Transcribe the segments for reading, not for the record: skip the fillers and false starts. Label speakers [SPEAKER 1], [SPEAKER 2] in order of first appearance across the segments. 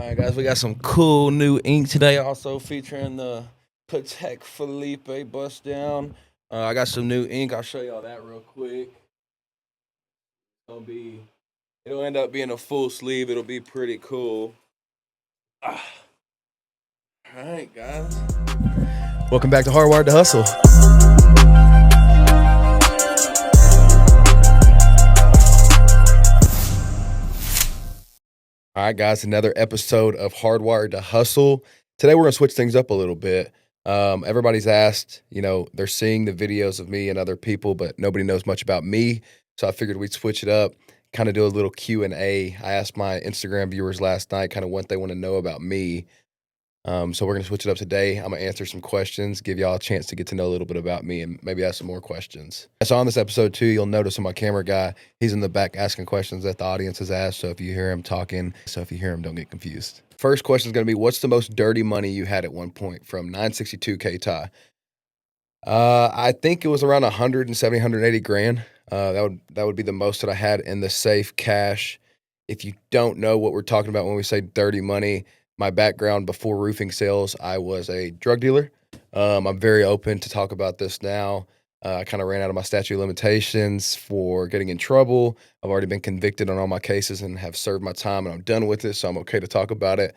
[SPEAKER 1] right, guys, we got some cool new ink today, also featuring the Patek Philippe bust down. I got some new ink. I'll show y'all that real quick. It'll end up being a full sleeve. It'll be pretty cool. Ah. All right, guys.
[SPEAKER 2] Welcome back to Hardwired to Hustle. All right, guys, another episode of Hardwired to Hustle. Today we're going to switch things up a little bit. Everybody's asked, they're seeing the videos of me and other people, but nobody knows much about me. So I figured we'd switch it up, kind of do a little Q&A. I asked my Instagram viewers last night kind of what they want to know about me. So we're going to switch it up today. I'm going to answer some questions, give y'all a chance to get to know a little bit about me and maybe ask some more questions. So on this episode too, you'll notice on my camera guy, he's in the back asking questions that the audience has asked. So if you hear him talking, don't get confused. First question is going to be, what's the most dirty money you had at one point? From 962K Ty. I think it was around 170, 180 grand. That would be the most that I had in the safe cash. If you don't know what we're talking about when we say dirty money, my background before roofing sales, I was a drug dealer. I'm very open to talk about this now. I kind of ran out of my statute of limitations for getting in trouble. I've already been convicted on all my cases and have served my time, and I'm done with it, so I'm okay to talk about it.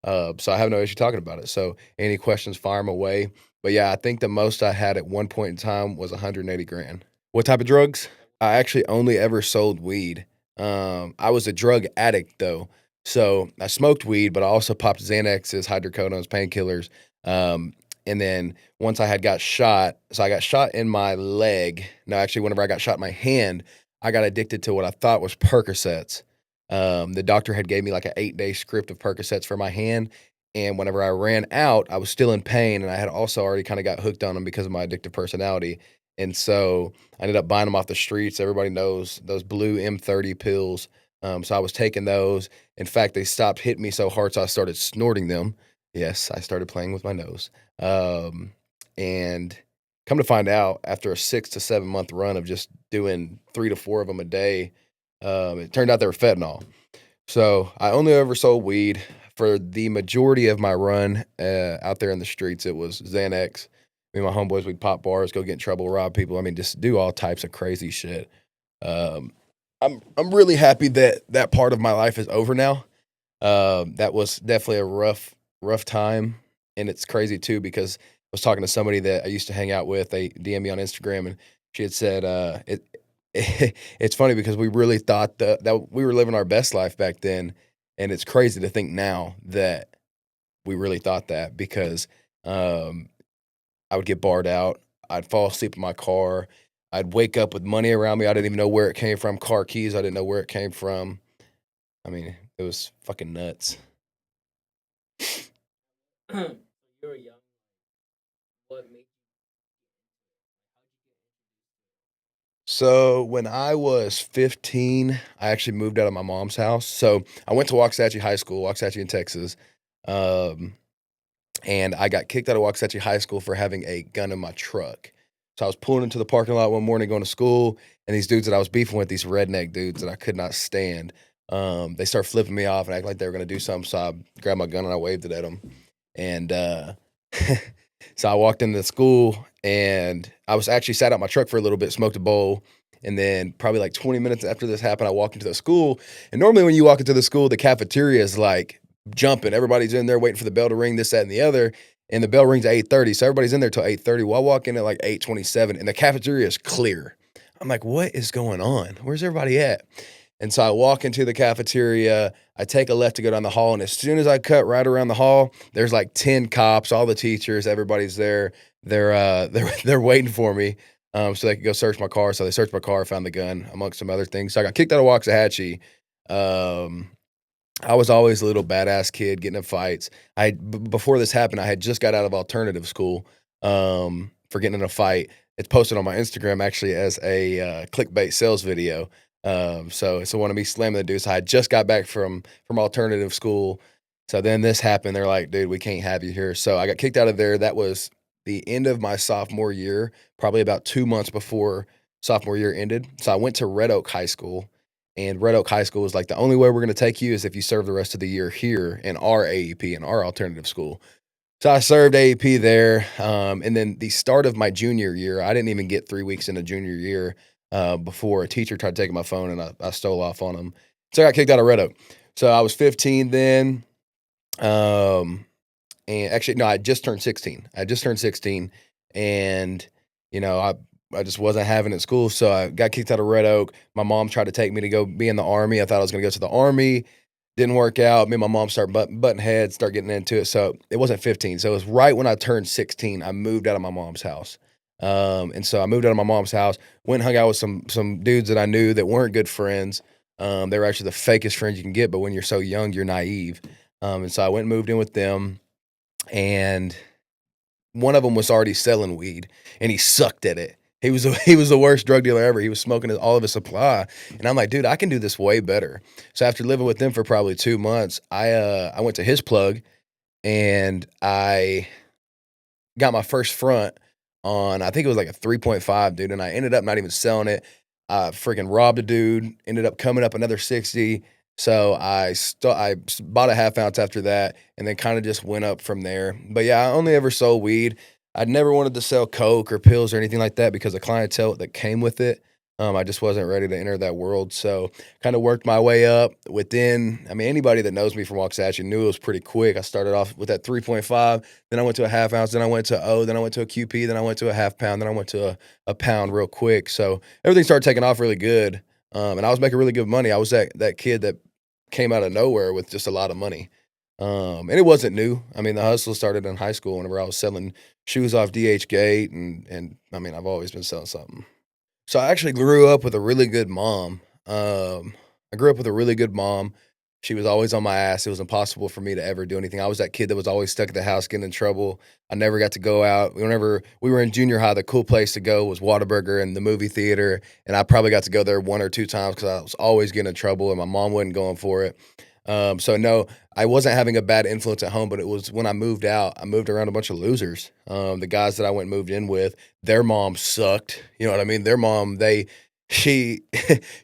[SPEAKER 2] So I have no issue talking about it. So any questions, fire them away. But yeah, I think the most I had at one point in time was 180 grand. What type of drugs? I actually only ever sold weed. I was a drug addict though. So I smoked weed, but I also popped Xanaxes, hydrocodones, painkillers. And then once I got shot, so I got shot in my leg. No, actually, whenever I got shot in my hand, I got addicted to what I thought was Percocets. The doctor had gave me like an 8-day script of Percocets for my hand. And whenever I ran out, I was still in pain. And I had also already kind of got hooked on them because of my addictive personality. And so I ended up buying them off the streets. Everybody knows those blue M30 pills. So I was taking those. In fact, they stopped hitting me so hard, so I started snorting them. Yes, I started playing with my nose. And come to find out, after a 6 to 7 month run of just doing 3 to 4 of them a day, it turned out they were fentanyl. So I only ever sold weed. For the majority of my run out there in the streets, it was Xanax. Me and my homeboys, we'd pop bars, go get in trouble, rob people. I mean, just do all types of crazy shit. I'm really happy that part of my life is over now. That was definitely a rough time, and it's crazy too because I was talking to somebody that I used to hang out with. They DM me on Instagram, and she had said it's funny because we really thought that we were living our best life back then, and it's crazy to think now that we really thought that because I would get barred out. I'd fall asleep in my car. I'd wake up with money around me. I didn't even know where it came from. Car keys, I didn't know where it came from. I mean, it was fucking nuts.
[SPEAKER 3] You were young. What made
[SPEAKER 2] So when I was 15, I actually moved out of my mom's house. So I went to Waxahachie High School, Waxahachie in Texas. And I got kicked out of Waxahachie High School for having a gun in my truck. So I was pulling into the parking lot one morning going to school, and these dudes that I was beefing with, these redneck dudes that I could not stand, they start flipping me off and act like they were going to do something. So I grabbed my gun and I waved it at them. And so I walked into the school, and I was actually sat out my truck for a little bit, smoked a bowl. And then probably like 20 minutes after this happened, I walked into the school. And normally when you walk into the school, the cafeteria is like jumping. Everybody's in there waiting for the bell to ring, this, that, and the other. And the bell rings at 8:30. So everybody's in there till 8:30. Well, I walk in at like 8:27 and the cafeteria is clear. I'm like, what is going on? Where's everybody at? And so I walk into the cafeteria. I take a left to go down the hall. And as soon as I cut right around the hall, there's like 10 cops, all the teachers, everybody's there. They're waiting for me. So they could go search my car. So they searched my car, found the gun, amongst some other things. So I got kicked out of Waxahachie. I was always a little badass kid getting in fights. Before this happened, I had just got out of alternative school for getting in a fight. It's posted on my Instagram actually as a clickbait sales video. So it's the one of me slamming the dude. So I just got back from alternative school. So then this happened. They're like, dude, we can't have you here. So I got kicked out of there. That was the end of my sophomore year, probably about 2 months before sophomore year ended. So I went to Red Oak High School. And Red Oak High School was like, the only way we're going to take you is if you serve the rest of the year here in our AEP, in our alternative school. So I served AEP there. And then the start of my junior year, I didn't even get 3 weeks into junior year before a teacher tried taking my phone, and I stole off on him. So I got kicked out of Red Oak. So I was 15 then. And actually, no, I just turned 16. And, I just wasn't having it at school. So I got kicked out of Red Oak. My mom tried to take me to go be in the Army. I thought I was going to go to the Army. Didn't work out. Me and my mom started butting heads, start getting into it. So it wasn't 15. So it was right when I turned 16, I moved out of my mom's house. And so I moved out of my mom's house, went and hung out with some dudes that I knew that weren't good friends. They were actually the fakest friends you can get, but when you're so young, you're naive. And so I went and moved in with them, and one of them was already selling weed, and he sucked at it. He was the worst drug dealer ever. He was smoking all of his supply, and I'm like, dude, I can do this way better. So after living with them for probably 2 months, I went to his plug, and I got my first front on, I think it was like a 3.5, dude, and I ended up not even selling it. I freaking robbed a dude, ended up coming up another 60. So I bought a half ounce after that, and then kind of just went up from there. But yeah, I only ever sold weed. I'd never wanted to sell coke or pills or anything like that because the clientele that came with it. I just wasn't ready to enter that world. So kind of worked my way up within, anybody that knows me from Waxahachie knew it was pretty quick. I started off with that 3.5, then I went to a half ounce, then I went to O, then I went to a QP, then I went to a half pound, then I went to a pound real quick. So everything started taking off really good. And I was making really good money. I was that kid that came out of nowhere with just a lot of money. And it wasn't new. The hustle started in high school whenever I was selling shoes off DH Gate, and I've always been selling something. So I actually grew up with a really good mom. I grew up with a really good mom. She was always on my ass. It was impossible for me to ever do anything. I was that kid that was always stuck at the house getting in trouble. I never got to go out. Whenever we were in junior high, the cool place to go was Whataburger and the movie theater, and I probably got to go there 1 or 2 times because I was always getting in trouble, and my mom wasn't going for it. So no, I wasn't having a bad influence at home, but it was when I moved out, I moved around a bunch of losers. The guys that I went and moved in with, their mom sucked. You know what I mean? Their mom, she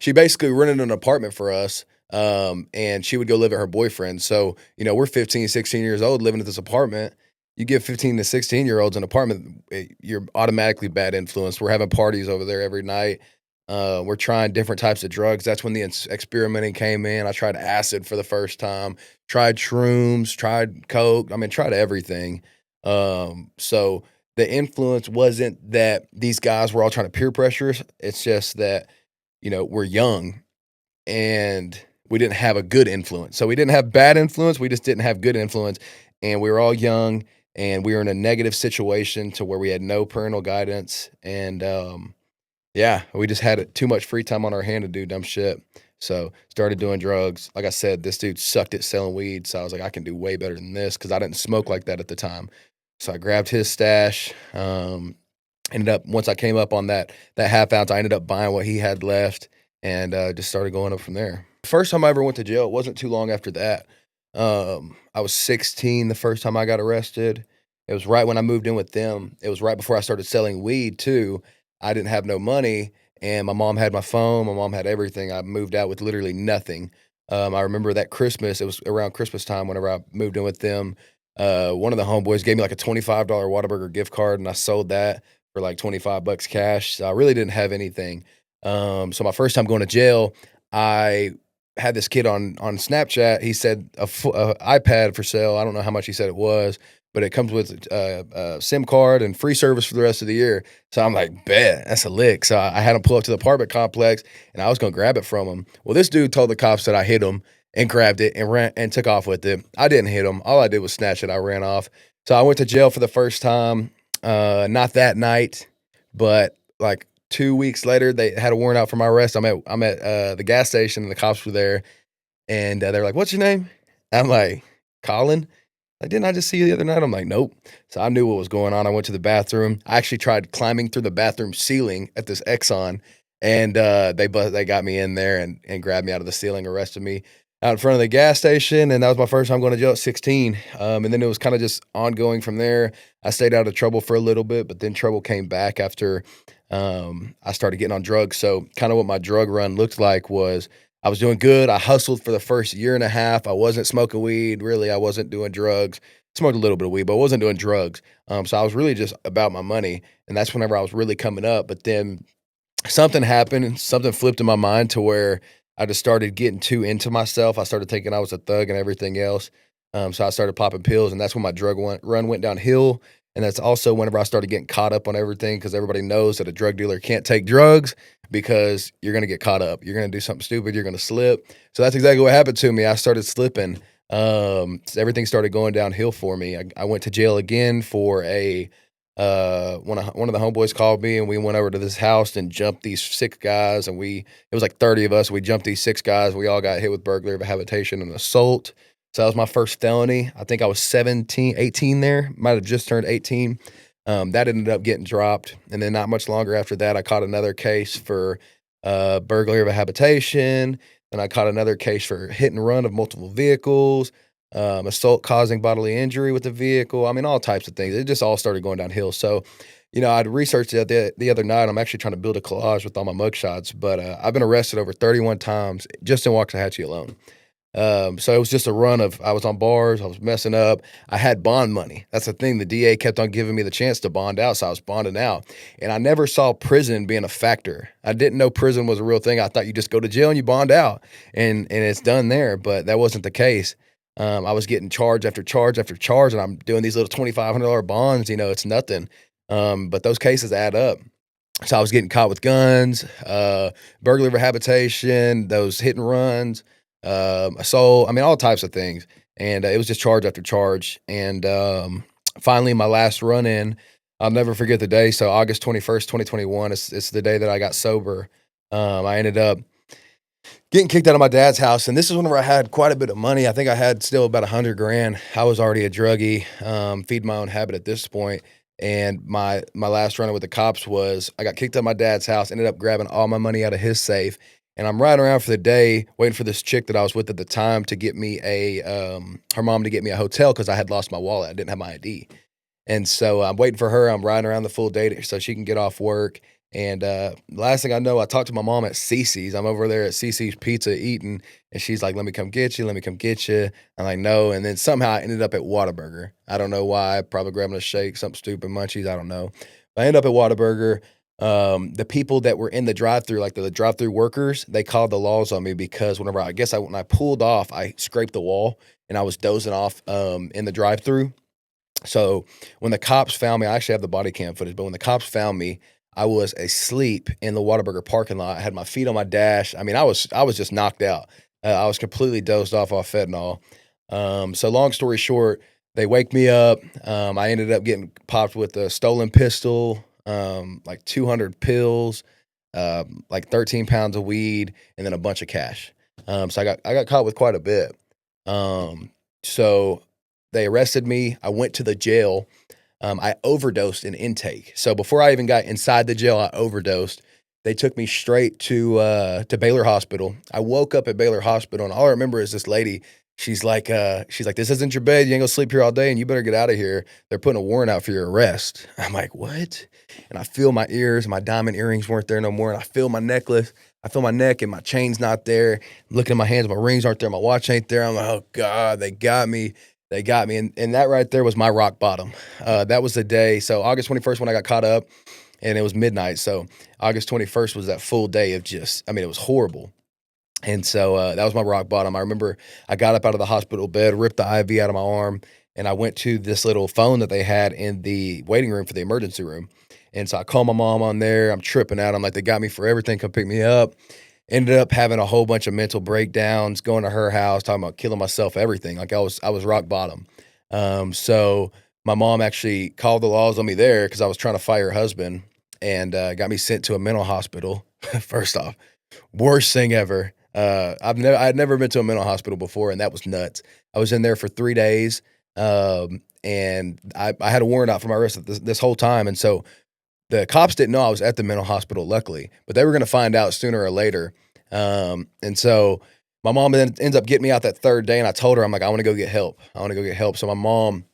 [SPEAKER 2] basically rented an apartment for us. And she would go live at her boyfriend. So, we're 15, 16 years old living at this apartment. You give 15 to 16-year-olds an apartment, you're automatically bad influence. We're having parties over there every night. We're trying different types of drugs. That's when the experimenting came in. I tried acid for the first time, tried shrooms, tried coke. Tried everything. So the influence wasn't that these guys were all trying to peer pressure us. It's just that, we're young and we didn't have a good influence. So we didn't have bad influence. We just didn't have good influence. And we were all young, and we were in a negative situation to where we had no parental guidance. And, yeah, we just had too much free time on our hand to do dumb shit. So started doing drugs. Like I said, this dude sucked at selling weed. So I was like, I can do way better than this because I didn't smoke like that at the time. So I grabbed his stash. Ended up, once I came up on that half ounce, I ended up buying what he had left and just started going up from there. First time I ever went to jail, it wasn't too long after that. I was 16 the first time I got arrested. It was right when I moved in with them. It was right before I started selling weed too. I didn't have no money, and my mom had my phone. My mom had everything. I moved out with literally nothing. I remember that Christmas. It was around Christmas time whenever I moved in with them. One of the homeboys gave me like a $25 Whataburger gift card, and I sold that for like $25 cash. So I really didn't have anything. So my first time going to jail, I had this kid on Snapchat. He said a iPad for sale. I don't know how much he said it was, but it comes with a SIM card and free service for the rest of the year. So I'm like, bet, that's a lick. So I had him pull up to the apartment complex, and I was going to grab it from him. Well, this dude told the cops that I hit him and grabbed it and ran and took off with it. I didn't hit him. All I did was snatch it. I ran off. So I went to jail for the first time, not that night, but like 2 weeks later, they had a warrant out for my arrest. I'm at the gas station, and the cops were there, and they're like, "What's your name?" I'm like, "Collin." Like, didn't I just see you the other night? I'm like, nope. So I knew what was going on. I went to the bathroom. I actually tried climbing through the bathroom ceiling at this Exxon, and they got me in there and grabbed me out of the ceiling, arrested me out in front of the gas station, and that was my first time going to jail at 16. And then it was kind of just ongoing from there. I stayed out of trouble for a little bit, but then trouble came back after I started getting on drugs. So kind of what my drug run looked like was I was doing good. I hustled for the first year and a half. I wasn't smoking weed. Really, I wasn't doing drugs. Smoked a little bit of weed, but I wasn't doing drugs. So I was really just about my money. And that's whenever I was really coming up. But then something happened and something flipped in my mind to where I just started getting too into myself. I started thinking I was a thug and everything else. So I started popping pills, and that's when my run went downhill. And that's also whenever I started getting caught up on everything, because everybody knows that a drug dealer can't take drugs because you're going to get caught up. You're going to do something stupid. You're going to slip. So that's exactly what happened to me. I started slipping. Everything started going downhill for me. I went to jail again for one of the homeboys called me, and we went over to this house and jumped these 6 guys, and it was like 30 of us. We jumped these 6 guys. We all got hit with burglary of habitation and assault. So that was my first felony. I think I was 18 there. Might have just turned 18. That ended up getting dropped. And then not much longer after that, I caught another case for burglary of a habitation. And I caught another case for hit and run of multiple vehicles, assault causing bodily injury with the vehicle. I mean, all types of things. It just all started going downhill. So, I'd researched it the other night. I'm actually trying to build a collage with all my mugshots, but I've been arrested over 31 times just in Waxahachie alone. So it was just a run of, I was on bars, I was messing up. I had bond money. That's the thing. The DA kept on giving me the chance to bond out, so I was bonding out. And I never saw prison being a factor. I didn't know prison was a real thing. I thought you just go to jail and you bond out and it's done there, but that wasn't the case. I was getting charge after charge after charge, and I'm doing these little $2,500 bonds. It's nothing. But those cases add up. So I was getting caught with guns, burglary of habitation, those hit and runs, assault. I mean, all types of things. And it was just charge after charge. And finally, my last run in, I'll never forget the day. So August 21st, 2021, it's the day that I got sober. I ended up getting kicked out of my dad's house. And this is whenever I had quite a bit of money. I think I had still about $100,000. I was already a druggie, feed my own habit at this point. And my last run with the cops was I got kicked out of my dad's house, ended up grabbing all my money out of his safe. And I'm riding around for the day waiting for this chick that I was with at the time to get me her mom to get me a hotel because I had lost my wallet. I didn't have my ID. And so I'm waiting for her. I'm riding around the full day so she can get off work. And last thing I know, I talked to my mom at Cece's. I'm over there at Cece's Pizza eating, and she's like, let me come get you. Let me come get you. I'm like, no. And then somehow I ended up at Whataburger. I don't know why. Probably grabbing a shake, something stupid, munchies. I don't know. But I ended up at Whataburger. The people that were in the drive-thru, like the drive-thru workers, they called the laws on me because when I pulled off, I scraped the wall and I was dozing off in the drive-thru. So when the cops found me, I actually have the body cam footage, but when the cops found me, I was asleep in the Whataburger parking lot. I had my feet on my dash. I mean, I was just knocked out. I was completely dozed off fentanyl. So long story short, they wake me up. I ended up getting popped with a stolen pistol, like 200 pills, like 13 pounds of weed, and then a bunch of cash. So I got caught with quite a bit. So they arrested me. I went to the jail. I overdosed in intake. So before I even got inside the jail, I overdosed. They took me straight to Baylor Hospital. I woke up at Baylor Hospital, and all I remember is this lady. She's like, this isn't your bed. You ain't gonna sleep here all day, and you better get out of here. They're putting a warrant out for your arrest. I'm like, what? And I feel my ears. My diamond earrings weren't there no more. And I feel my necklace. I feel my neck, and my chain's not there. I'm looking at my hands. My rings aren't there. My watch ain't there. I'm like, oh God, they got me. They got me. And that right there was my rock bottom. That was the day. So August 21st when I got caught up, and it was midnight. So August 21st was that full day of it was horrible. And so that was my rock bottom. I remember I got up out of the hospital bed, ripped the IV out of my arm, and I went to this little phone that they had in the waiting room for the emergency room. And so I called my mom on there. I'm tripping out. I'm like, they got me for everything. Come pick me up. Ended up having a whole bunch of mental breakdowns, going to her house, talking about killing myself, everything. Like I was rock bottom. So my mom actually called the laws on me there because I was trying to fight her husband, and got me sent to a mental hospital. First off, worst thing ever. I had never been to a mental hospital before, and that was nuts. I was in there for 3 days, and I had a warrant out for my arrest this whole time, and so the cops didn't know I was at the mental hospital, luckily, but they were going to find out sooner or later. And so my mom then ends up getting me out that third day, and I told her, I'm like, I want to go get help. So my mom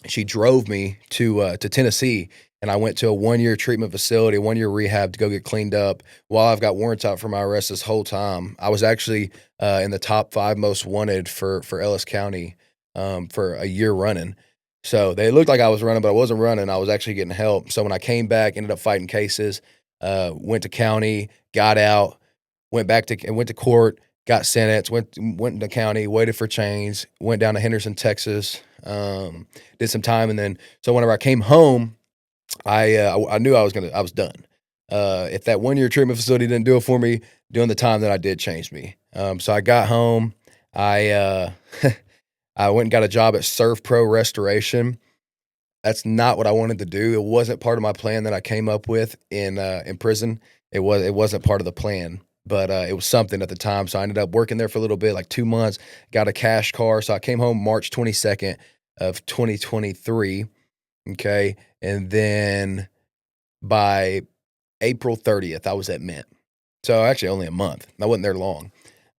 [SPEAKER 2] she drove me to Tennessee, and I went to a 1-year treatment facility, 1-year rehab to go get cleaned up. While I've got warrants out for my arrest this whole time, I was actually in the top 5 most wanted for Ellis County for a year running. So they looked like I was running, but I wasn't running. I was actually getting help. So when I came back, ended up fighting cases, went to county, got out, went to court, got sentenced, went into county, waited for change, went down to Henderson, Texas, did some time, and then so whenever I came home, I knew I was done. If that 1-year treatment facility didn't do it for me, doing the time that I did changed me. So I got home, I I went and got a job at Surf Pro Restoration. That's not what I wanted to do. It wasn't part of my plan that I came up with in prison. It wasn't part of the plan, but it was something at the time. So I ended up working there for a little bit, like 2 months. Got a cash car. So I came home March 22nd of 2023. Okay, and then by April 30th, I was at Mint. So actually only a month. I wasn't there long.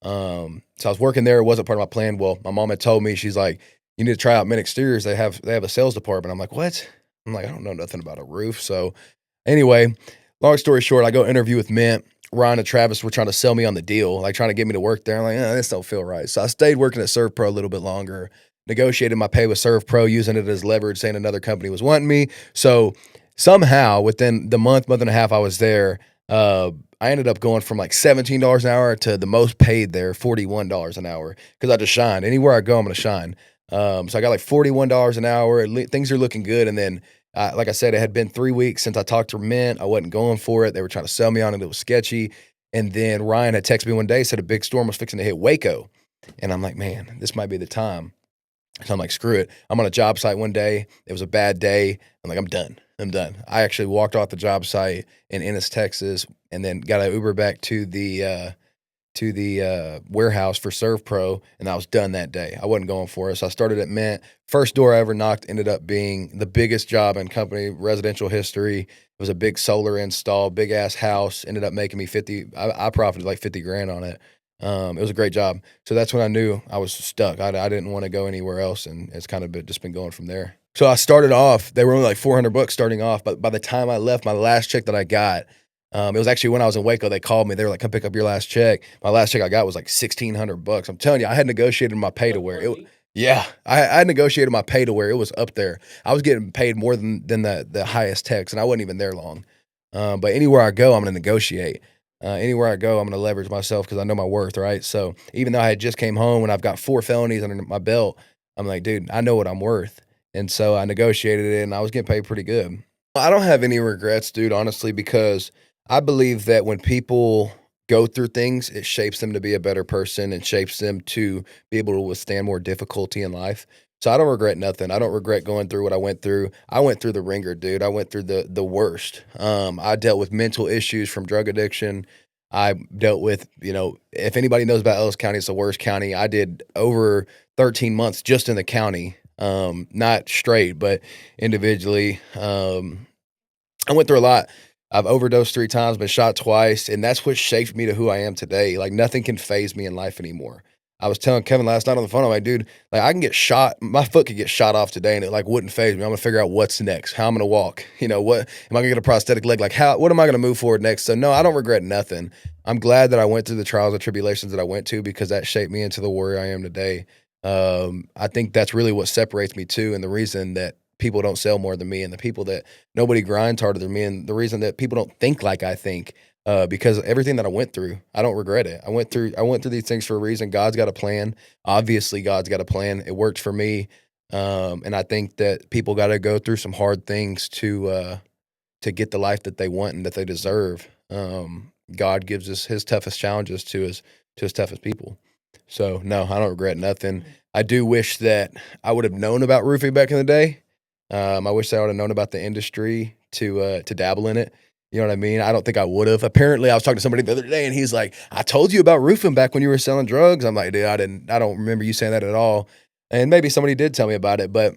[SPEAKER 2] So I was working there. It wasn't part of my plan. Well, my mom had told me, she's like, you need to try out Mint Exteriors. They have a sales department. I'm like, what? I'm like, I don't know nothing about a roof. So anyway, long story short, I go interview with Mint. Ryan and Travis were trying to sell me on the deal, like trying to get me to work there. I'm like, this don't feel right. So I stayed working at Serve Pro a little bit longer, negotiated my pay with Serve Pro, using it as leverage, saying another company was wanting me. So somehow within the month and a half I was there, I ended up going from like $17 an hour to the most paid there, $41 an hour, because I just shined. Anywhere I go, I'm going to shine. So I got like $41 an hour. Things are looking good. And then, like I said, it had been 3 weeks since I talked to Mint. I wasn't going for it. They were trying to sell me on it. It was sketchy. And then Ryan had texted me one day, said a big storm was fixing to hit Waco. And I'm like, man, this might be the time. So I'm like, screw it. I'm on a job site one day. It was a bad day. I'm like, I'm done. I actually walked off the job site in Ennis, Texas, and then got an Uber back to the warehouse for Serve Pro, and I was done that day. I wasn't going for it. So I started at Mint. First door I ever knocked ended up being the biggest job in company residential history. It was a big solar install, big ass house. Ended up making me 50. I profited like 50 grand on it. It was a great job. So that's when I knew I was stuck. I didn't want to go anywhere else, and it's kind of just been going from there. So I started off, they were only like $400 starting off, but by the time I left, my last check that I got, it was actually when I was in Waco, they called me. They were like, come pick up your last check. My last check I got was like $1,600. I'm telling you, I had negotiated my pay to where it, yeah, I negotiated my pay to where it was up there. I was getting paid more than the highest techs, and I wasn't even there long. But anywhere I go, I'm going to negotiate. Anywhere I go, I'm going to leverage myself because I know my worth, right? So even though I had just came home and I've got 4 felonies under my belt, I'm like, dude, I know what I'm worth. And so I negotiated it, and I was getting paid pretty good. I don't have any regrets, dude, honestly, because I believe that when people go through things, it shapes them to be a better person and shapes them to be able to withstand more difficulty in life. So I don't regret nothing. I don't regret going through what I went through. I went through the ringer, dude. I went through the worst. I dealt with mental issues from drug addiction. I dealt with, if anybody knows about Ellis County, it's the worst county. I did over 13 months just in the county, not straight, but individually. I went through a lot. I've overdosed 3 times, been shot twice, and that's what shaped me to who I am today. Like, nothing can phase me in life anymore. I was telling Kevin last night on the phone, I'm like, dude, like, I can get shot. My foot could get shot off today, and it like wouldn't phase me. I'm gonna figure out what's next, how I'm gonna walk. What am I gonna get a prosthetic leg? Like, what am I gonna move forward next? So no, I don't regret nothing. I'm glad that I went through the trials and tribulations that I went to, because that shaped me into the warrior I am today. I think that's really what separates me too, and the reason that people don't sell more than me, and the people that nobody grinds harder than me, and the reason that people don't think like I think, because of everything that I went through, I don't regret it. I went through these things for a reason. God's got a plan. Obviously, God's got a plan. It worked for me, and I think that people got to go through some hard things to get the life that they want and that they deserve. God gives us His toughest challenges to His toughest people. So no, I don't regret nothing. I do wish that I would have known about roofing back in the day. I wish I would have known about the industry to dabble in it. You know what I mean? I don't think I would have. Apparently, I was talking to somebody the other day, and he's like, "I told you about roofing back when you were selling drugs." I'm like, "Dude, I don't remember you saying that at all." And maybe somebody did tell me about it, but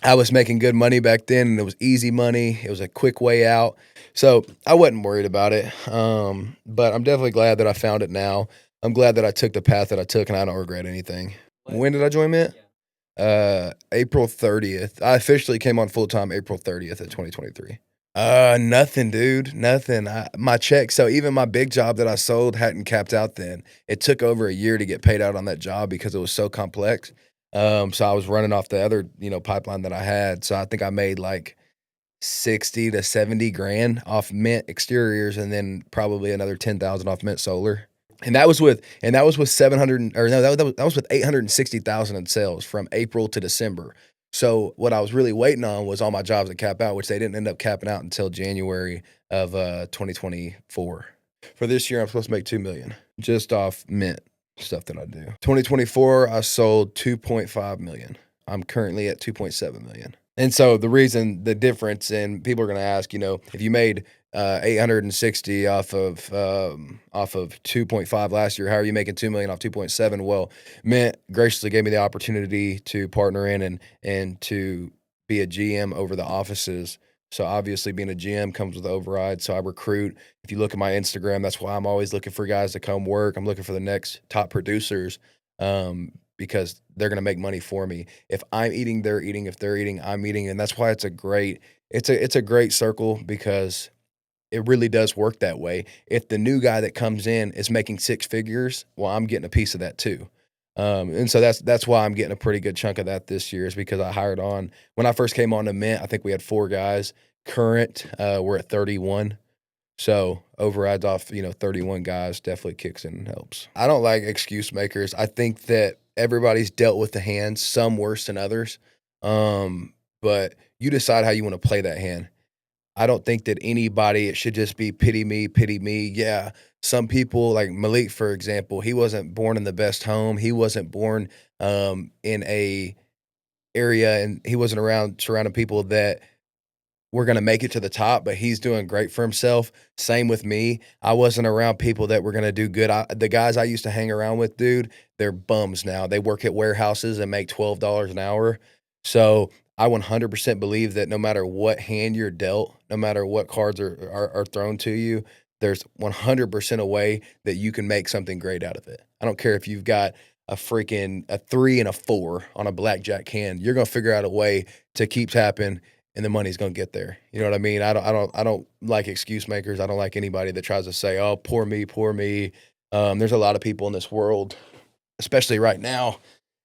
[SPEAKER 2] I was making good money back then, and it was easy money. It was a quick way out, so I wasn't worried about it. But I'm definitely glad that I found it now. I'm glad that I took the path that I took, and I don't regret anything. When did I join Mint? April 30th. I officially came on full time April 30th of 2023. Nothing, dude. Nothing. My check. So even my big job that I sold hadn't capped out then. It took over a year to get paid out on that job because it was so complex. So I was running off the other, pipeline that I had. So I think I made like 60 to 70 grand off Mint exteriors, and then probably another 10,000 off Mint solar. And that was with 700, or no, that was with 860,000 in sales from April to December. So what I was really waiting on was all my jobs to cap out, which they didn't end up capping out until January of 2024. For this year, I'm supposed to make 2 million just off Mint stuff that I do. 2024, I sold 2.5 million. I'm currently at 2.7 million. And so the difference, and people are going to ask, if you made 860 off of 2.5 last year, how are you making 2 million off 2.7? Well, Mint graciously gave me the opportunity to partner in and to be a GM over the offices. So obviously being a GM comes with override. So I recruit. If you look at my Instagram, that's why I'm always looking for guys to come work. I'm looking for the next top producers. Because they're going to make money for me. If I'm eating, they're eating. If they're eating, I'm eating. And that's why it's a great circle, because it really does work that way. If the new guy that comes in is making 6 figures, well, I'm getting a piece of that too. And so that's why I'm getting a pretty good chunk of that this year, is because I hired on. When I first came on to Mint, I think we had 4 guys. Current, we're at 31. So overrides off, 31 guys definitely kicks in and helps. I don't like excuse makers. I think that everybody's dealt with the hand, some worse than others. But you decide how you want to play that hand. I don't think that it should just be pity me. Yeah. Some people, like Malik, for example, he wasn't born in the best home. He wasn't born in a area, and he wasn't around surrounding people that we're going to make it to the top, but he's doing great for himself. Same with me. I wasn't around people that were going to do good. The guys I used to hang around with, dude, they're bums now. They work at warehouses and make $12 an hour. So I 100% believe that no matter what hand you're dealt, no matter what cards are thrown to you, there's 100% a way that you can make something great out of it. I don't care if you've got a 3 and a 4 on a blackjack hand. You're going to figure out a way to keep tapping, and the money's going to get there. You know what I mean? I don't like excuse makers. I don't like anybody that tries to say, "Oh, poor me, poor me." There's a lot of people in this world, especially right now,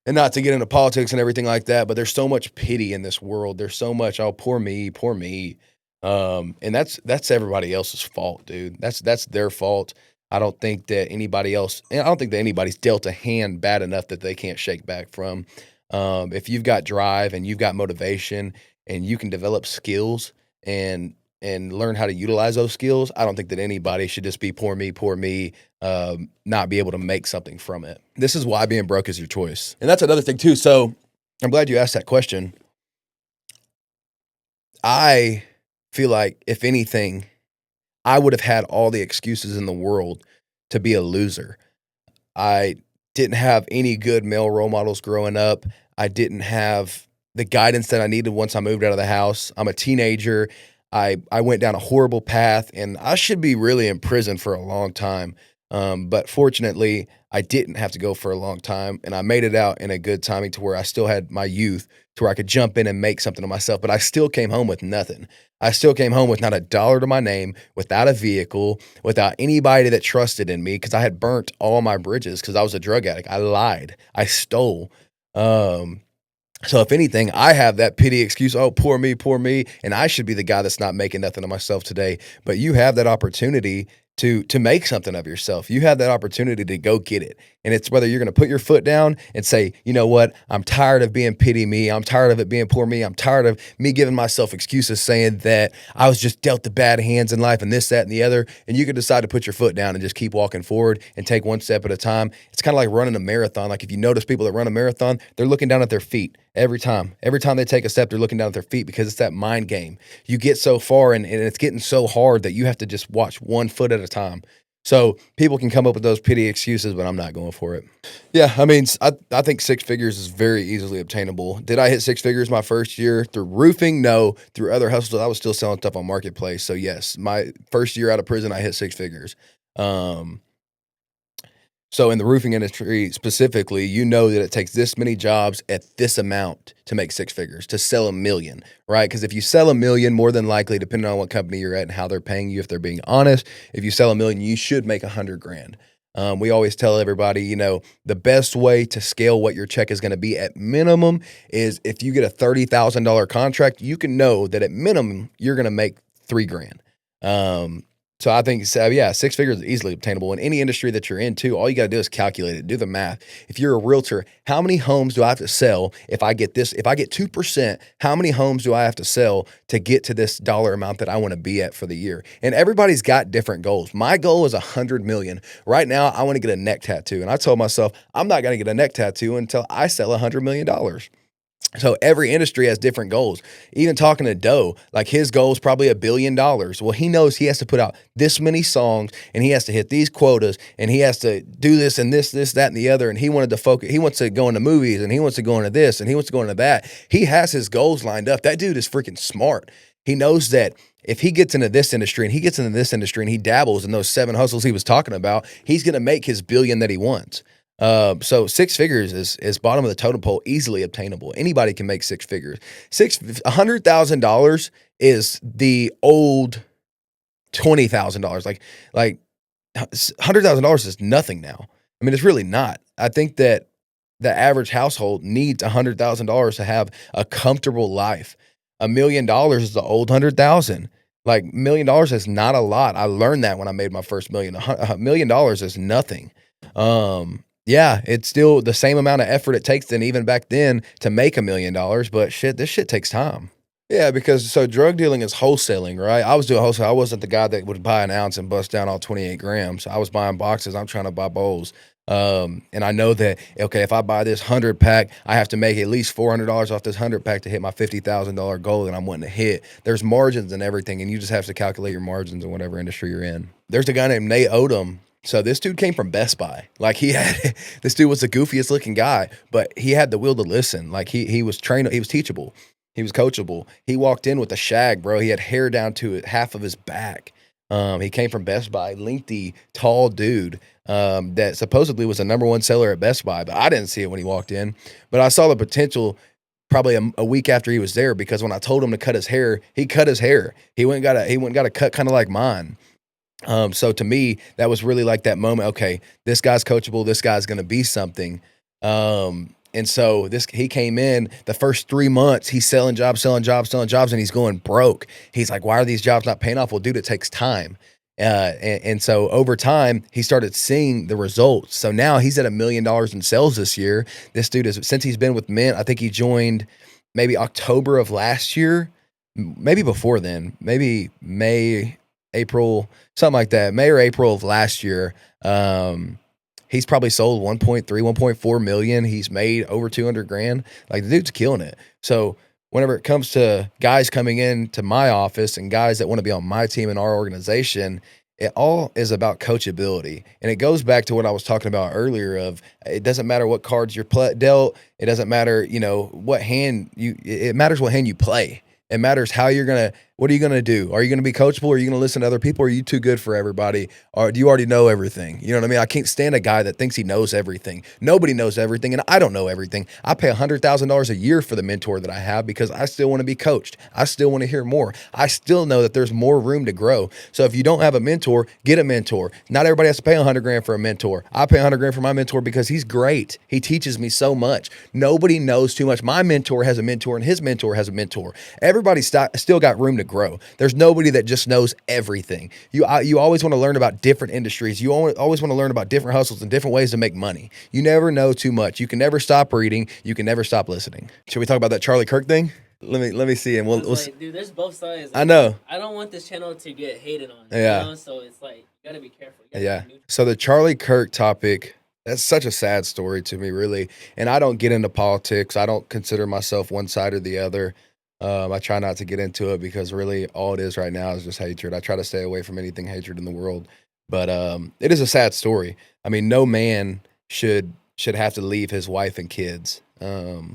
[SPEAKER 2] and not to get into politics and everything like that, but there's so much pity in this world. There's so much, "Oh, poor me, poor me." And that's everybody else's fault, dude. That's their fault. I don't think that anybody's dealt a hand bad enough that they can't shake back from. If you've got drive and you've got motivation and you can develop skills and learn how to utilize those skills, I don't think that anybody should just be poor me, not be able to make something from it. This is why being broke is your choice. And that's another thing too. So I'm glad you asked that question. I feel like, if anything, I would have had all the excuses in the world to be a loser. I didn't have any good male role models growing up. I didn't have the guidance that I needed once I moved out of the house. I'm a teenager. I went down a horrible path, and I should be really in prison for a long time. But fortunately, I didn't have to go for a long time, and I made it out in a good timing to where I still had my youth to where I could jump in and make something of myself. But I still came home with nothing. I still came home with not $1 to my name, without a vehicle, without anybody that trusted in me, because I had burnt all my bridges because I was a drug addict. I lied. I stole. So if anything, I have that pity excuse, "Oh, poor me, and I should be the guy that's not making nothing of myself today." But you have that opportunity to make something of yourself. You have that opportunity to go get it. And it's whether you're going to put your foot down and say, "You know what? I'm tired of being pity me. I'm tired of it being poor me. I'm tired of me giving myself excuses saying that I was just dealt the bad hands in life and this, that, and the other." And you can decide to put your foot down and just keep walking forward and take one step at a time. It's kind of like running a marathon. Like, if you notice people that run a marathon, they're looking down at their feet every time. Every time they take a step, they're looking down at their feet, because it's that mind game. You get so far and it's getting so hard that you have to just watch one foot at a time. So people can come up with those pity excuses, but I'm not going for it. Yeah, I mean, I think 6 figures is very easily obtainable. Did I hit 6 figures my first year through roofing? No. Through other hustles, I was still selling stuff on Marketplace. So yes, my first year out of prison, I hit 6 figures. So in the roofing industry specifically, you know that it takes this many jobs at this amount to make six figures, to sell $1 million, right? Because if you sell $1 million, more than likely, depending on what company you're at and how they're paying you, if they're being honest, if you sell $1 million, you should make $100,000. We always tell everybody, you know, the best way to scale what your check is going to be at minimum is if you get a $30,000 contract, you can know that at minimum you're going to make $3,000. So I think, yeah, six figures is easily obtainable in any industry that you're into. All you got to do is calculate it, do the math. If you're a realtor, how many homes do I have to sell if I get this? If I get 2%, how many homes do I have to sell to get to this dollar amount that I want to be at for the year? And everybody's got different goals. My goal is 100 million. Right now, I want to get a neck tattoo. And I told myself, I'm not going to get a neck tattoo until I sell $100 million. So every industry has different goals. Even talking to Doe, like his goal is probably $1 billion. Well, he knows he has to put out this many songs and he has to hit these quotas and he has to do this and this, that, and the other. And he wanted to focus. He wants to go into movies and he wants to go into this and he wants to go into that. He has his goals lined up. That dude is freaking smart. He knows that if he gets into this industry and he gets into this industry and he dabbles in those 7 hustles he was talking about, he's going to make his $1 billion that he wants. So six figures is bottom of the totem pole, easily obtainable. Anybody can make six figures. $100,000 is the old $20,000. Like $100,000 is nothing now. I mean, it's really not. I think that the average household needs $100,000 to have a comfortable life. $1 million is the old 100,000. Like $1 million is not a lot. I learned that when I made my first million. $1 million is nothing. Yeah, it's still the same amount of effort it takes than even back then to make $1 million, but this shit takes time. Yeah, because so drug dealing is wholesaling, right? I was doing wholesale. I wasn't the guy that would buy an ounce and bust down all 28 grams. I was buying boxes. I'm trying to buy bowls. And I know that, okay, if I buy this 100 pack, I have to make at least $400 off this 100 pack to hit my $50,000 goal that I'm wanting to hit. There's margins and everything, and you just have to calculate your margins in whatever industry you're in. There's a guy named Nate Odom. So this dude came from Best Buy. Like this dude was the goofiest looking guy, but he had the will to listen. Like he was trained, he was teachable, he was coachable. He walked in with a shag, bro. He had hair down to half of his back. He came from Best Buy, lengthy, tall dude that supposedly was the #1 seller at Best Buy, but I didn't see it when he walked in. But I saw the potential probably a week after he was there, because when I told him to cut his hair, he cut his hair. He went and got a cut kind of like mine. So to me, that was really like that moment. Okay, this guy's coachable. This guy's going to be something. And so he came in the first 3 months, he's selling jobs, and he's going broke. He's like, why are these jobs not paying off? Well, dude, it takes time. And so over time, he started seeing the results. So now he's at $1 million in sales this year. This dude since he's been with Mint, I think he joined maybe October of last year, maybe before then, maybe May, April, something like that, May or April of last year. He's probably sold 1.4 million. He's made over 200 grand. Like, the dude's killing it. So whenever it comes to guys coming into my office and guys that want to be on my team in our organization, it all is about coachability. And it goes back to what I was talking about earlier of, it doesn't matter what cards you're dealt. It doesn't matter, what hand it matters what hand you play. It matters how what are you going to do? Are you going to be coachable? Are you going to listen to other people? Are you too good for everybody? Or do you already know everything? You know what I mean? I can't stand a guy that thinks he knows everything. Nobody knows everything, and I don't know everything. I pay $100,000 a year for the mentor that I have because I still want to be coached. I still want to hear more. I still know that there's more room to grow. So if you don't have a mentor, get a mentor. Not everybody has to pay 100 grand for a mentor. I pay 100 grand for my mentor because he's great. He teaches me so much. Nobody knows too much. My mentor has a mentor, and his mentor has a mentor. Everybody's still got room to grow. There's nobody that just knows everything. You always want to learn about different industries. You always want to learn about different hustles and different ways to make money. You never know too much. You can never stop reading. You can never stop listening. Should we talk about that Charlie Kirk thing? Let me see, and we'll
[SPEAKER 3] like, dude, there's both sides.
[SPEAKER 2] I know.
[SPEAKER 3] I don't want this channel to get hated on.
[SPEAKER 2] Yeah.
[SPEAKER 3] So it's like, you gotta be careful.
[SPEAKER 2] Yeah. So the Charlie Kirk topic, that's such a sad story to me, really. And I don't get into politics. I don't consider myself one side or the other. I try not to get into it because really all it is right now is just hatred. I try to stay away from anything hatred in the world. But it is a sad story. I mean, no man should have to leave his wife and kids. The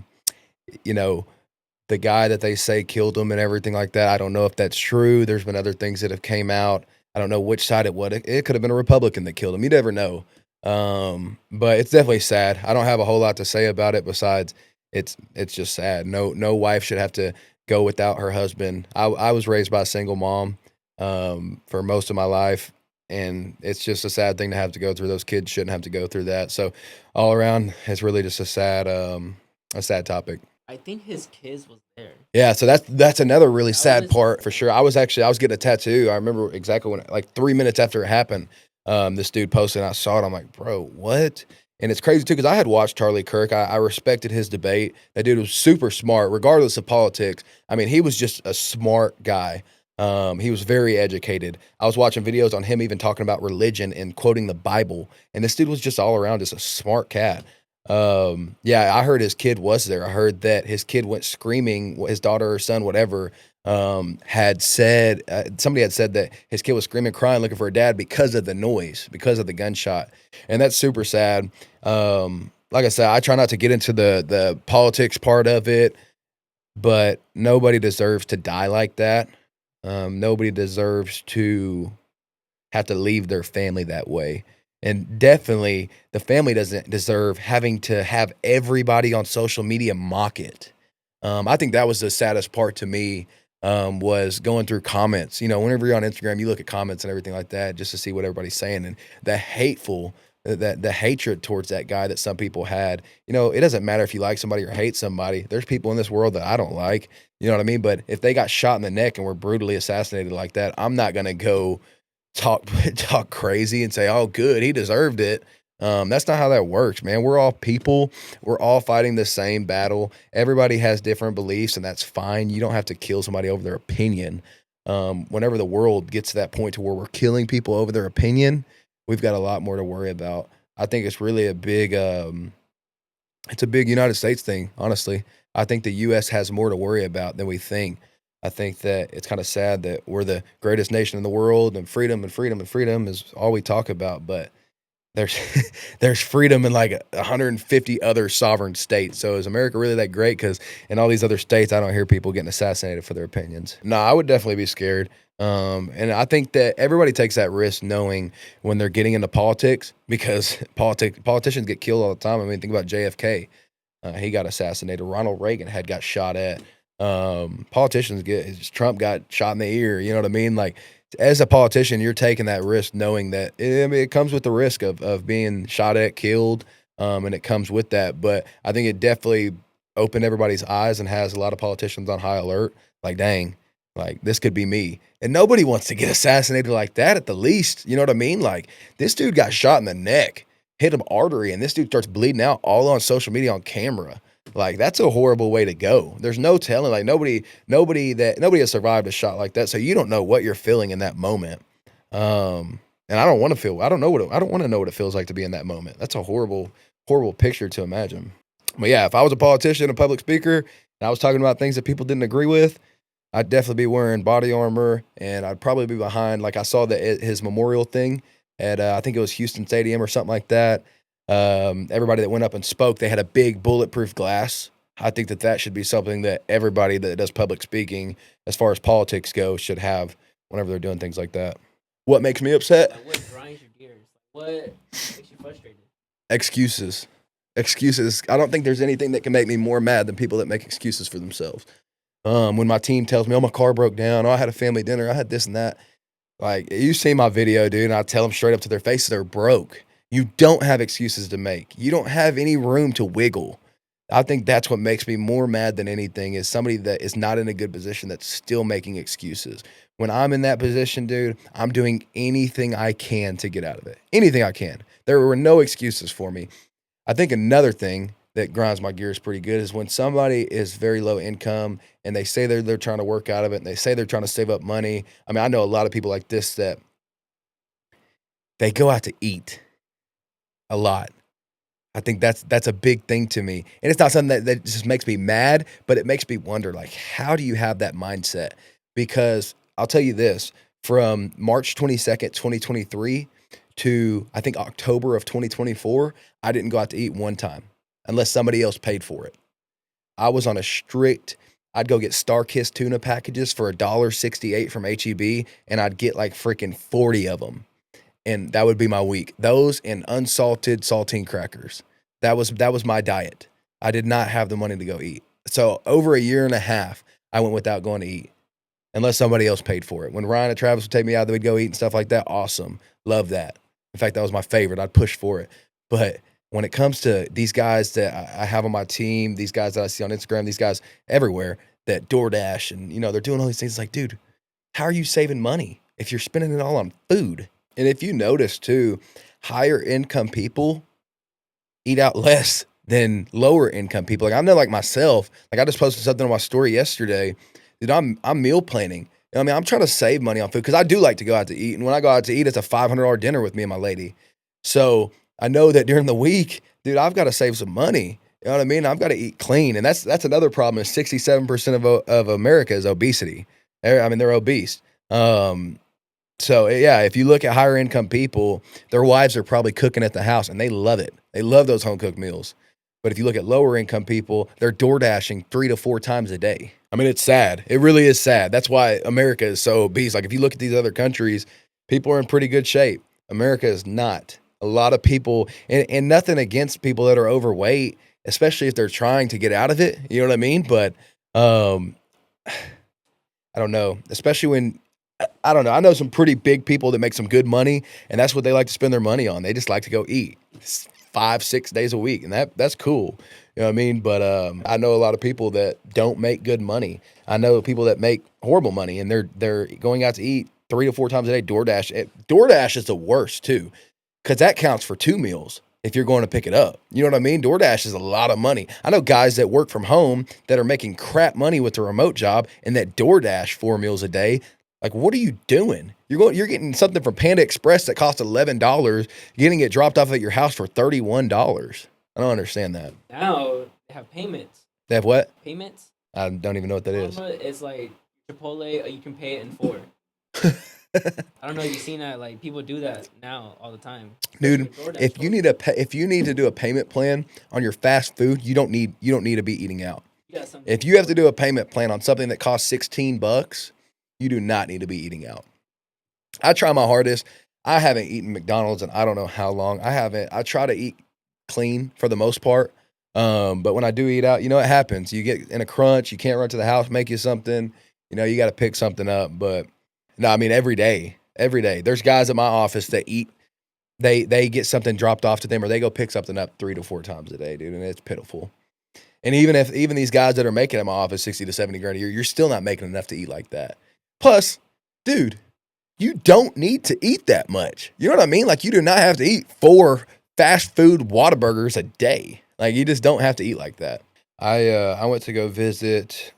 [SPEAKER 2] guy that they say killed him and everything like that, I don't know if that's true. There's been other things that have came out. I don't know which side it was. It could have been a Republican that killed him. You never know. But it's definitely sad. I don't have a whole lot to say about it besides it's just sad. No wife should have to go without her husband. I was raised by a single mom for most of my life, and it's just a sad thing to have to go through. Those kids shouldn't have to go through that. So all around, it's really just a sad topic.
[SPEAKER 3] I think his kids was there.
[SPEAKER 2] Yeah, so that's another really
[SPEAKER 3] That
[SPEAKER 2] sad
[SPEAKER 3] was-
[SPEAKER 2] part for sure. I was getting a tattoo. I remember exactly when, like 3 minutes after it happened, this dude posted, and I saw it. I'm like, bro, what? And it's crazy too because I had watched Charlie Kirk. I respected his debate. That dude was super smart, regardless of politics. I mean, he was just a smart guy. He was very educated. I was watching videos on him even talking about religion and quoting the Bible, and this dude was just all around just a smart cat. Yeah, I heard his kid was there. I heard that his kid went screaming, his daughter or son, whatever, had said, somebody had said that his kid was screaming, crying, looking for a dad because of the noise, because of the gunshot. And that's super sad. Like I said, I try not to get into the politics part of it, but nobody deserves to die like that. Nobody deserves to have to leave their family that way. And definitely the family doesn't deserve having to have everybody on social media mock it. I think that was the saddest part to me, was going through comments. You know, whenever you're on Instagram, you look at comments and everything like that just to see what everybody's saying. And the hatred towards that guy that some people had. You know, it doesn't matter if you like somebody or hate somebody. There's people in this world that I don't like. You know what I mean? But if they got shot in the neck and were brutally assassinated like that, I'm not gonna go talk crazy and say, "Oh, good, he deserved it." That's not how that works, man. We're all people. We're all fighting the same battle. Everybody has different beliefs, and that's fine. You don't have to kill somebody over their opinion. Whenever the world gets to that point to where we're killing people over their opinion, we've got a lot more to worry about. I think it's really it's a big United States thing, honestly. I think the U.S. has more to worry about than we think. I think that it's kind of sad that we're the greatest nation in the world, and freedom and freedom and freedom is all we talk about. But there's there's freedom in like 150 other sovereign states. So is America really that great? Because in all these other states, I don't hear people getting assassinated for their opinions. No, I would definitely be scared. And I think that everybody takes that risk knowing when they're getting into politics, because politicians get killed all the time. I mean, think about JFK. He got assassinated. Ronald Reagan got shot at. Politicians Trump got shot in the ear. You know what I mean? Like, as a politician, you're taking that risk knowing that it comes with the risk of being shot at, killed, and it comes with that. But I think it definitely opened everybody's eyes and has a lot of politicians on high alert. Like, dang, like this could be me. And nobody wants to get assassinated like that at the least. You know what I mean? Like, this dude got shot in the neck, hit him artery, and this dude starts bleeding out all on social media on camera. Like, that's a horrible way to go. There's no telling. Like, nobody has survived a shot like that. So you don't know what you're feeling in that moment. And I don't want to know what it feels like to be in that moment. That's a horrible, horrible picture to imagine. But yeah, if I was a politician, a public speaker, and I was talking about things that people didn't agree with, I'd definitely be wearing body armor, and I'd probably be behind. Like, I saw his memorial thing at I think it was Houston Stadium or something like that. Everybody that went up and spoke, they had a big bulletproof glass. I think that should be something that everybody that does public speaking, as far as politics go, should have whenever they're doing things like that. What makes me upset?
[SPEAKER 3] Like, what grinds your gears? What makes you frustrated?
[SPEAKER 2] Excuses. I don't think there's anything that can make me more mad than people that make excuses for themselves. When my team tells me, "Oh, my car broke down. Oh, I had a family dinner. I had this and that." Like, you see my video, dude, and I tell them straight up to their face they're broke. You don't have excuses to make. You don't have any room to wiggle. I think that's what makes me more mad than anything, is somebody that is not in a good position that's still making excuses. When I'm in that position, dude, I'm doing anything I can to get out of it. Anything I can. There were no excuses for me. I think another thing that grinds my gears pretty good is when somebody is very low income and they say they're trying to work out of it, and they say they're trying to save up money. I mean, I know a lot of people like this that they go out to eat a lot. I think that's a big thing to me. And it's not something that just makes me mad, but it makes me wonder, like, how do you have that mindset? Because I'll tell you this, from March 22nd, 2023 to I think October of 2024, I didn't go out to eat one time unless somebody else paid for it. I was on a strict, I'd go get Star-Kissed tuna packages for $1.68 from HEB, and I'd get like freaking 40 of them. and that would be my week. Those and unsalted saltine crackers. That was my diet. I did not have the money to go eat. So over a year and a half, I went without going to eat unless somebody else paid for it. When Ryan and Travis would take me out, they would go eat and stuff like that. Awesome. Love that. In fact, that was my favorite. I'd push for it. But when it comes to these guys that I have on my team, these guys that I see on Instagram, these guys everywhere that DoorDash and, they're doing all these things. It's like, dude, how are you saving money if you're spending it all on food? And if you notice too, higher income people eat out less than lower income people. Like I know, like myself, like I just posted something on my story yesterday. Dude, I'm meal planning. I'm trying to save money on food because I do like to go out to eat. And when I go out to eat, it's a $500 dinner with me and my lady. So I know that during the week, dude, I've got to save some money. You know what I mean? I've got to eat clean. And that's another problem is 67% of America is obesity. They're obese. So yeah, if you look at higher income people, their wives are probably cooking at the house and they love it. They love those home cooked meals. But if you look at lower income people, they're door dashing 3 to 4 times a day. It's sad. It really is sad. That's why America is so obese. Like if you look at these other countries, people are in pretty good shape. America is not. A lot of people, and nothing against people that are overweight, especially if they're trying to get out of it. You know what I mean? But I don't know. Especially when, I don't know. I know some pretty big people that make some good money, and that's what they like to spend their money on. They just like to go eat 5-6 days a week, and that's cool. You know what I mean? But I know a lot of people that don't make good money. I know people that make horrible money, and they're going out to eat 3 to 4 times a day. DoorDash is the worst too, because that counts for 2 meals if you're going to pick it up. You know what I mean? DoorDash is a lot of money. I know guys that work from home that are making crap money with a remote job and that DoorDash 4 meals a day. Like, what are you doing? You're getting something from Panda Express that costs $11, getting it dropped off at your house for $31. I don't understand that.
[SPEAKER 3] Now they have payments.
[SPEAKER 2] They have what?
[SPEAKER 3] Payments?
[SPEAKER 2] I don't even know what that is.
[SPEAKER 3] It's like Chipotle, you can pay it in 4. I don't know if you've seen that. Like people do that now all the time.
[SPEAKER 2] Dude, if you need to do a payment plan on your fast food, you don't need to be eating out. If you have to do a payment plan on something that costs $16, you do not need to be eating out. I try my hardest. I haven't eaten McDonald's in I don't know how long. I try to eat clean for the most part. But when I do eat out, it happens. You get in a crunch, you can't run to the house, make you something, you got to pick something up. But no, every day, there's guys at my office that eat, they get something dropped off to them or they go pick something up 3 to 4 times a day, dude. And it's pitiful. And even these guys that are making at my office 60 to 70 grand a year, you're still not making enough to eat like that. Plus, dude, you don't need to eat that much. You know what I mean? Like you do not have to eat 4 fast food Whataburgers a day. Like you just don't have to eat like that. I went to go visit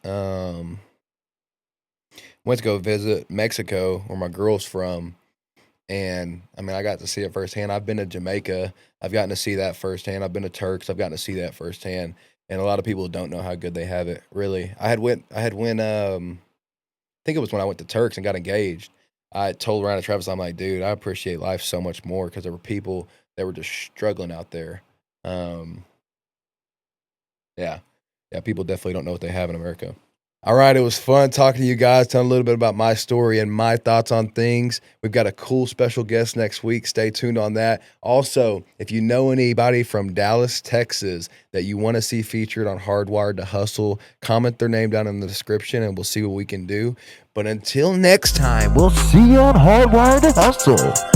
[SPEAKER 2] Mexico, where my girl's from, and I got to see it firsthand. I've been to Jamaica, I've gotten to see that firsthand. I've been to Turks, I've gotten to see that firsthand. And a lot of people don't know how good they have it. Really, I think it was when I went to Turks and got engaged. I told Ryan and Travis, I'm like, dude, I appreciate life so much more because there were people that were just struggling out there. Yeah, people definitely don't know what they have in America. All right, it was fun talking to you guys, telling a little bit about my story and my thoughts on things. We've got a cool special guest next week. Stay tuned on that. Also, if you know anybody from Dallas, Texas that you want to see featured on Hardwired to Hustle, comment their name down in the description and we'll see what we can do. But until next time, we'll see you on Hardwired to Hustle.